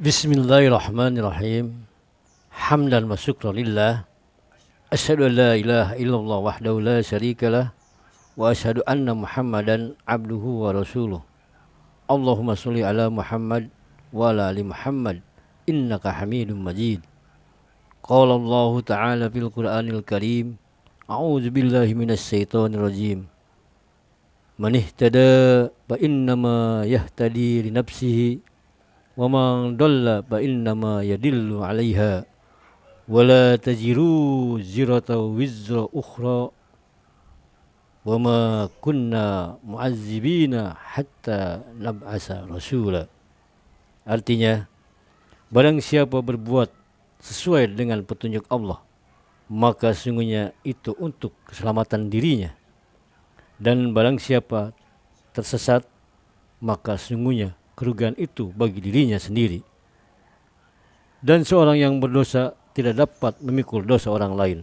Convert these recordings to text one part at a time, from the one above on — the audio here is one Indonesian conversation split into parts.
Bismillahirrahmanirrahim. Hamdan wa syukran lillah. Asyhadu an la ilaha illallah wahdahu la syarikalah wa asyhadu anna Muhammadan abduhu wa rasuluh. Allahumma sholli ala Muhammad wa ala ali Muhammad innaka Hamidum Majid. Qala Allah Ta'ala fil Qur'anil Karim. A'udzu billahi minasy syaithanir rajim. Man ihtada fa innama yahtadi li nafsihi wa man dhalla fa innama yadillu 'alaiha wa la tajiru ziratu wizra ukhra wa ma kunna mu'azzibina hatta nab'asa rasula. Artinya, barang siapa berbuat sesuai dengan petunjuk Allah, maka sungguhnya itu untuk keselamatan dirinya, dan barang siapa tersesat, maka sungguhnya kerugian itu bagi dirinya sendiri. Dan seorang yang berdosa tidak dapat memikul dosa orang lain,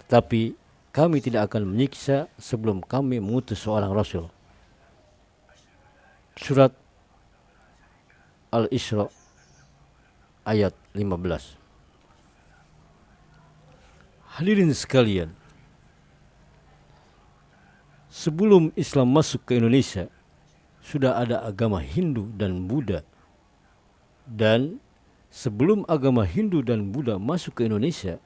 tetapi kami tidak akan menyiksa sebelum kami mengutus seorang Rasul. Surat Al-Isra ayat 15. Hadirin sekalian, sebelum Islam masuk ke Indonesia, sudah ada agama Hindu dan Buddha. Dan sebelum agama Hindu dan Buddha masuk ke Indonesia,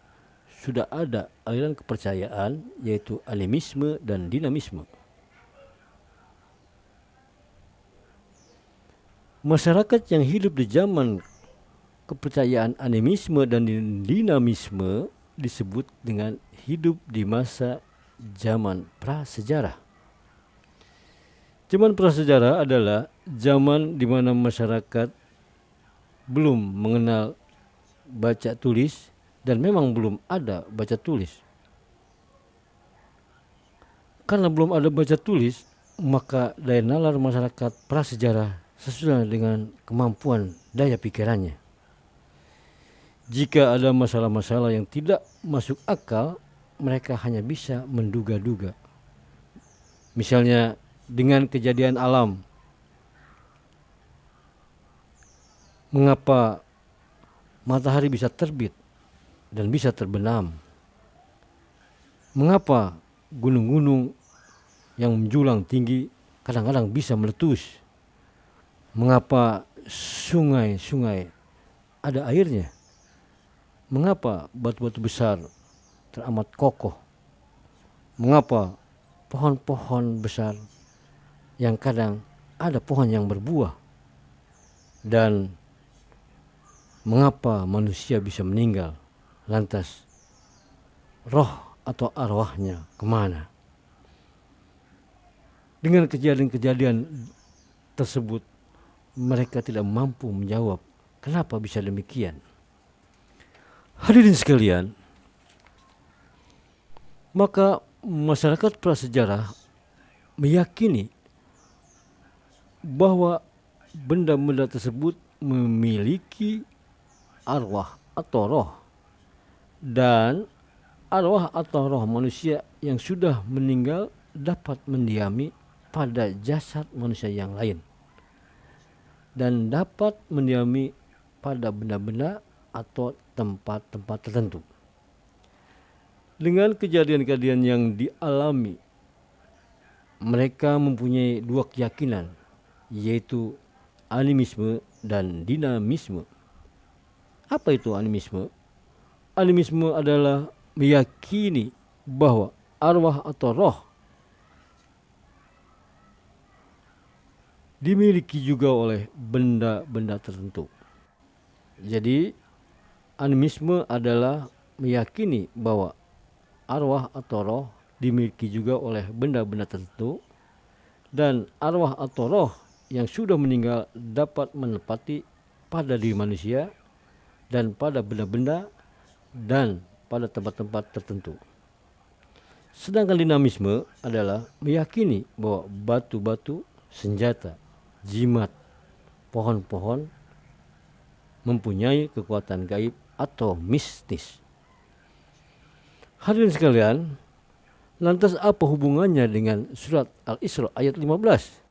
sudah ada aliran kepercayaan yaitu animisme dan dinamisme. Masyarakat yang hidup di zaman kepercayaan animisme dan dinamisme disebut dengan hidup di masa zaman prasejarah. Zaman prasejarah adalah zaman di mana masyarakat belum mengenal baca tulis dan memang belum ada baca tulis. Karena belum ada baca tulis, maka daya nalar masyarakat prasejarah sesuai dengan kemampuan daya pikirannya. Jika ada masalah-masalah yang tidak masuk akal, mereka hanya bisa menduga-duga. Misalnya dengan kejadian alam, mengapa matahari bisa terbit dan bisa terbenam? Mengapa gunung-gunung yang menjulang tinggi kadang-kadang bisa meletus? Mengapa sungai-sungai ada airnya? Mengapa batu-batu besar teramat kokoh? Mengapa pohon-pohon besar yang kadang ada pohon yang berbuah? Dan mengapa manusia bisa meninggal? Lantas roh atau arwahnya kemana? Dengan kejadian-kejadian tersebut, mereka tidak mampu menjawab kenapa bisa demikian. Hadirin sekalian, maka masyarakat prasejarah meyakini bahwa benda-benda tersebut memiliki arwah atau roh, dan arwah atau roh manusia yang sudah meninggal dapat mendiami pada jasad manusia yang lain dan dapat mendiami pada benda-benda atau tempat-tempat tertentu. Dengan kejadian-kejadian yang dialami, mereka mempunyai dua keyakinan, yaitu animisme dan dinamisme. Apa itu animisme? Animisme adalah meyakini bahwa arwah atau roh dimiliki juga oleh benda-benda tertentu. Jadi animisme adalah meyakini bahwa arwah atau roh dimiliki juga oleh benda-benda tertentu, dan arwah atau roh yang sudah meninggal dapat menempati pada diri manusia dan pada benda-benda dan pada tempat-tempat tertentu. Sedangkan dinamisme adalah meyakini bahwa batu-batu, senjata, jimat, pohon-pohon mempunyai kekuatan gaib atau mistis. Hadirin sekalian, lantas apa hubungannya dengan surat Al-Isra ayat 15?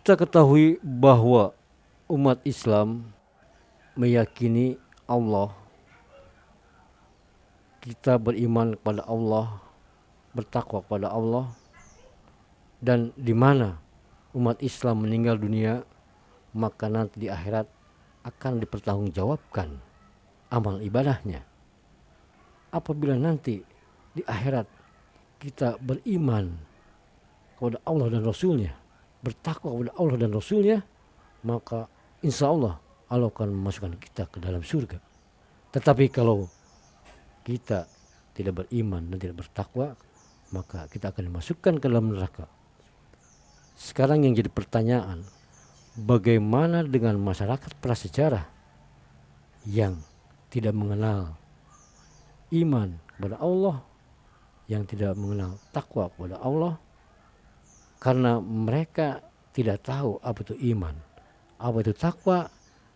Kita ketahui bahwa umat Islam meyakini Allah, kita beriman kepada Allah, bertakwa kepada Allah, dan di mana umat Islam meninggal dunia, maka nanti di akhirat akan dipertanggungjawabkan amal ibadahnya. Apabila nanti di akhirat kita beriman kepada Allah dan Rasulnya, bertakwa kepada Allah dan Rasulnya, maka insya Allah Allah akan memasukkan kita ke dalam surga. Tetapi kalau kita tidak beriman dan tidak bertakwa, maka kita akan dimasukkan ke dalam neraka. Sekarang yang jadi pertanyaan, bagaimana dengan masyarakat prasejarah yang tidak mengenal iman kepada Allah, yang tidak mengenal takwa kepada Allah, karena mereka tidak tahu apa itu iman, apa itu takwa,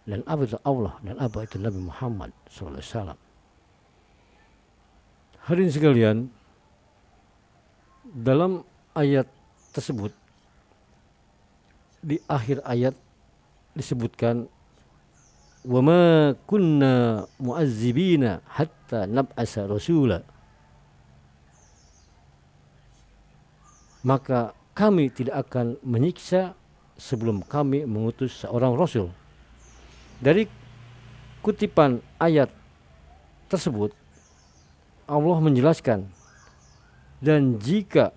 dan apa itu Allah, dan apa itu Nabi Muhammad SAW. Hadirin sekalian, dalam ayat tersebut, di akhir ayat disebutkan wa ma kunna mu'azzibina hatta nab'asa rasula, maka kami tidak akan menyiksa sebelum kami mengutus seorang rasul. Dari kutipan ayat tersebut Allah menjelaskan, dan jika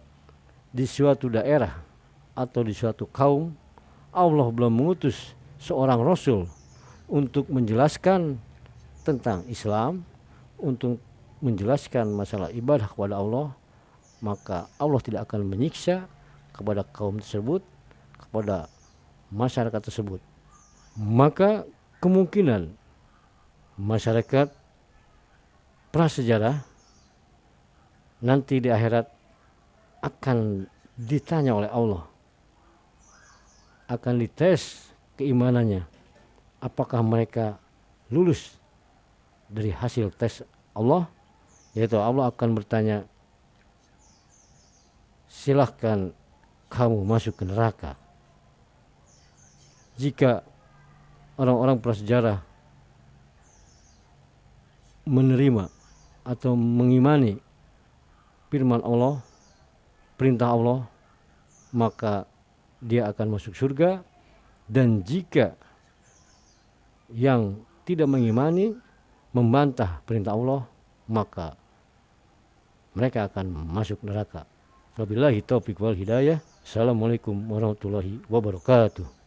di suatu daerah atau di suatu kaum Allah belum mengutus seorang rasul untuk menjelaskan tentang Islam, untuk menjelaskan masalah ibadah kepada Allah, maka Allah tidak akan menyiksa kepada kaum tersebut, kepada masyarakat tersebut. Maka kemungkinan masyarakat prasejarah nanti di akhirat akan ditanya oleh Allah, akan dites keimanannya, apakah mereka lulus dari hasil tes Allah, yaitu Allah akan bertanya, silahkan kamu masuk ke neraka. Jika orang-orang prasejarah menerima atau mengimani firman Allah, perintah Allah, maka dia akan masuk surga. Dan jika yang tidak mengimani, membantah perintah Allah, maka mereka akan masuk neraka. Wabillahi taufiq wal hidayah. Assalamualaikum warahmatullahi wabarakatuh.